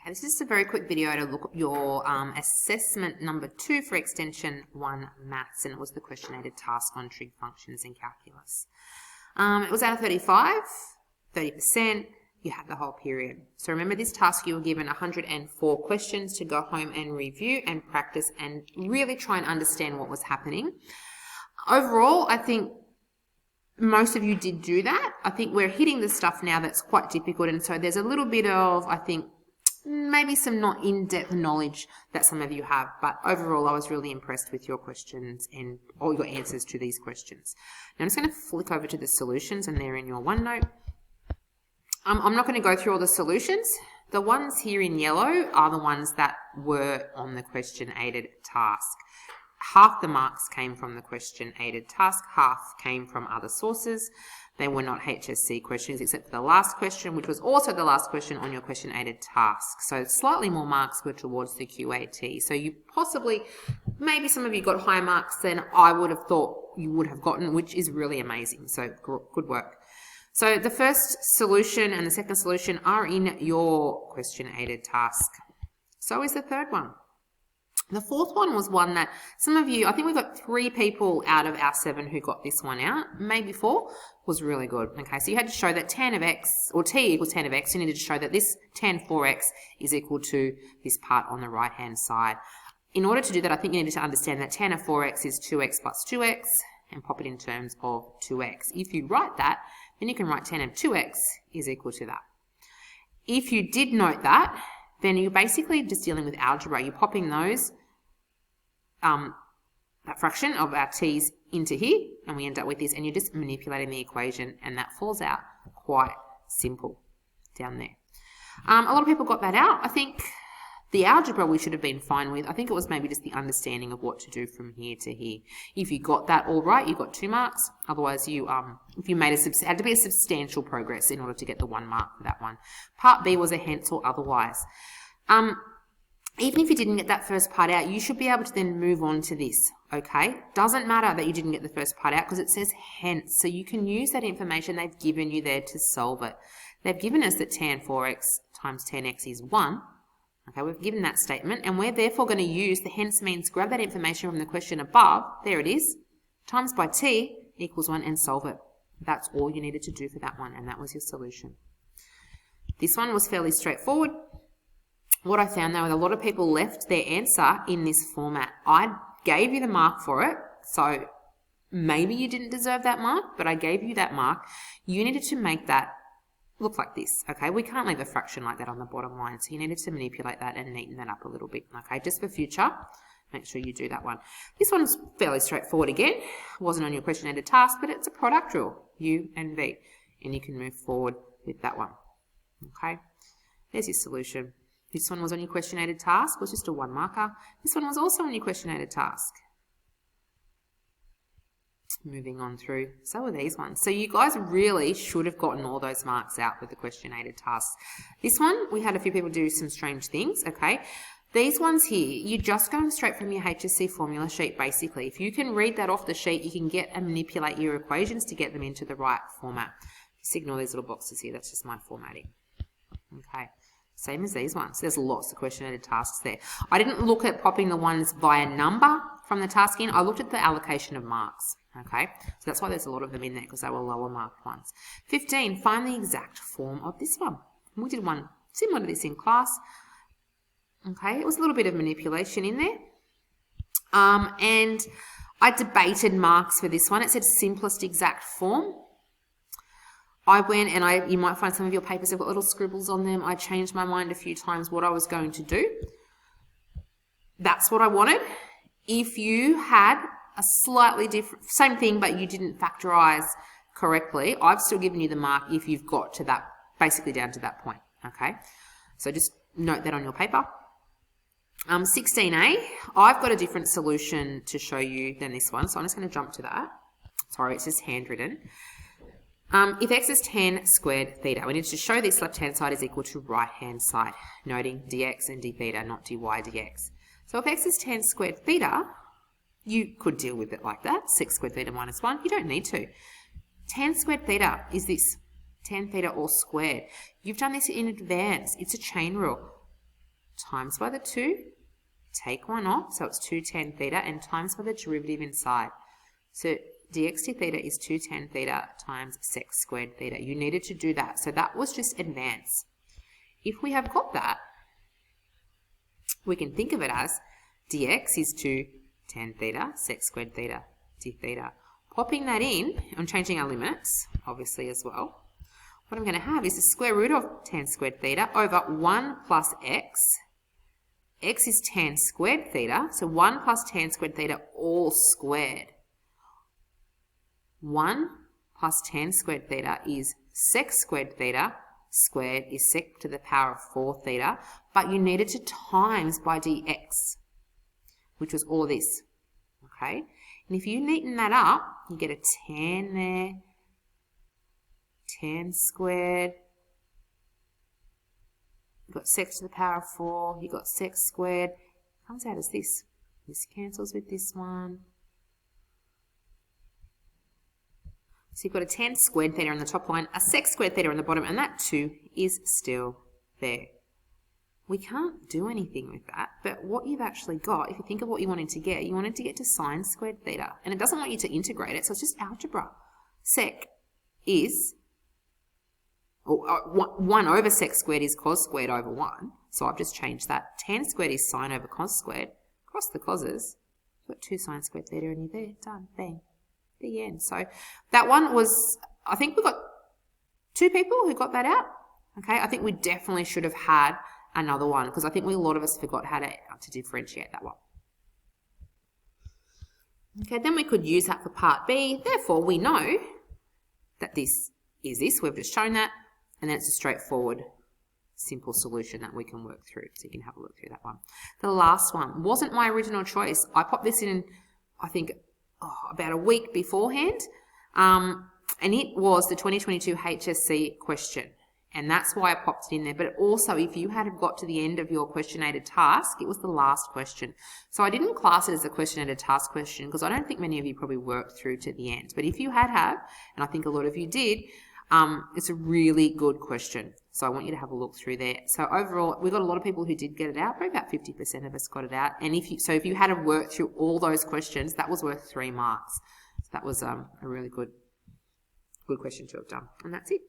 Okay, this is just a very quick video to look at your assessment number 2 for extension 1 maths, and it was the question-aided task on trig functions in calculus. It was out of 35, 30%, you had the whole period. So remember, this task you were given 104 questions to go home and review and practice and really try and understand what was happening. Overall, I think most of you did do that. I think we're hitting the stuff now that's quite difficult, and so there's a little bit of, I think, maybe some not in-depth knowledge that some of you have, but overall I was really impressed with your questions and all your answers to these questions. Now I'm just going to flick over to the solutions, and they're in your OneNote. I'm not going to go through all the solutions. The ones here in yellow are the ones that were on the question-aided task. Half the marks came from the question-aided task, half came from other sources. They were not HSC questions except for the last question, which was also the last question on your question-aided task. So slightly more marks were towards the QAT. So you possibly, maybe some of you got higher marks than I would have thought you would have gotten, which is really amazing. So good work. So the first solution and the second solution are in your question-aided task. So is the third one. The fourth one was one that some of you, I think we got 3 people out of our 7 who got this one out, maybe 4, was really good. Okay, so you had to show that tan of x, or t equals tan of x, you needed to show that this tan 4x is equal to this part on the right-hand side. In order to do that, I think you needed to understand that tan of 4x is 2x plus 2x, and pop it in terms of 2x. If you write that, then you can write tan of 2x is equal to that. If you did note that, then you're basically just dealing with algebra. You're popping those, that fraction of our t's into here, and we end up with this, and you're just manipulating the equation, and that falls out quite simple down there. A lot of people got that out. I think the algebra we should have been fine with. I think it was maybe just the understanding of what to do from here to here. If you got that all right, you got 2 marks. Otherwise, you if you made had to be a substantial progress in order to get the 1 mark for that one. Part B was a hence or otherwise. Even if you didn't get that first part out, you should be able to then move on to this, okay? Doesn't matter that you didn't get the first part out because it says hence, so you can use that information they've given you there to solve it. They've given us that tan 4x times tan x is 1. Okay, we've given that statement, and we're therefore going to use the hence means, grab that information from the question above, there it is, times by t equals 1 and solve it. That's all you needed to do for that one, and that was your solution. This one was fairly straightforward. What I found though, a lot of people left their answer in this format. I gave you the mark for it, so maybe you didn't deserve that mark, but I gave you that mark. You needed to make that look like this, okay? We can't leave a fraction like that on the bottom line, so you needed to manipulate that and neaten that up a little bit, okay? Just for future, make sure you do that one. This one's fairly straightforward again. Wasn't on your question-aided task, but it's a product rule, U and V, and you can move forward with that one, okay? There's your solution. This one was on your question-aided task, was just a 1 marker. This one was also on your question-aided task. Moving on through, so are these ones. So you guys really should have gotten all those marks out with the question-aided tasks. This one, we had a few people do some strange things, okay? These ones here, you're just going straight from your HSC formula sheet, basically. If you can read that off the sheet, you can get and manipulate your equations to get them into the right format. Just ignore these little boxes here, that's just my formatting. Okay. Same as these ones. There's lots of question-aided tasks there. I didn't look at popping the ones by a number from the task in. I looked at the allocation of marks. Okay, so that's why there's a lot of them in there, because they were lower marked ones. 15, find the exact form of this one. We did one similar to this in class. Okay, it was a little bit of manipulation in there. And I debated marks for this one. It said simplest exact form. I went and you might find some of your papers have got little scribbles on them. I changed my mind a few times what I was going to do. That's what I wanted. If you had a slightly different, same thing, but you didn't factorize correctly, I've still given you the mark if you've got to that, basically down to that point, okay? So just note that on your paper. 16A, I've got a different solution to show you than this one, so I'm just going to jump to that. Sorry, it's just handwritten. If x is tan squared theta, we need to show this left-hand side is equal to right-hand side, noting dx and d theta, not dy dx. So if x is tan squared theta, you could deal with it like that, 6 squared theta minus 1. You don't need to. Tan squared theta is this, tan theta all squared. You've done this in advance. It's a chain rule. times by the 2, take 1 off, so it's 2 tan theta, and times by the derivative inside. So dxt theta is 2 tan theta times sec squared theta. You needed to do that. So that was just advance. If we have got that, we can think of it as dx is 2 tan theta sec squared theta d theta. Popping that in, I'm changing our limits, obviously, as well. What I'm going to have is the square root of tan squared theta over 1 plus x. X is tan squared theta, so 1 plus tan squared theta all squared. 1 plus tan squared theta is sec squared theta, squared is sec to the power of 4 theta, but you needed to times by dx, which was all this, okay? And if you neaten that up, you get a tan there, tan squared, you've got sec to the power of 4, you've got sec squared, comes out as this. This cancels with this one. So you've got a tan squared theta on the top line, a sec squared theta on the bottom, and that 2 is still there. We can't do anything with that, but what you've actually got, if you think of what you wanted to get, you wanted to get to sine squared theta, and it doesn't want you to integrate it, so it's just algebra. Sec is, 1 over sec squared is cos squared over 1, so I've just changed that. Tan squared is sine over cos squared. Cross the causes, you've got 2 sine squared theta and you're there, done, bang. The end. So that one was, I think we got 2 people who got that out. Okay, I think we definitely should have had another one because I think a lot of us forgot how to differentiate that one. Okay, then we could use that for part B. Therefore, we know that this is this. We've just shown that, and then it's a straightforward, simple solution that we can work through. So you can have a look through that one. The last one wasn't my original choice. I popped this in, I think, about a week beforehand, and it was the 2022 HSC question, and that's why I popped it in there. But also, if you had got to the end of your questionnated task, it was the last question. So I didn't class it as a questionnated task question because I don't think many of you probably worked through to the end. But if you had, and I think a lot of you did, it's a really good question. So I want you to have a look through there. So overall, we've got a lot of people who did get it out, probably about 50% of us got it out. And if you had to work through all those questions, that was worth 3 marks. So that was a really good question to have done. And that's it.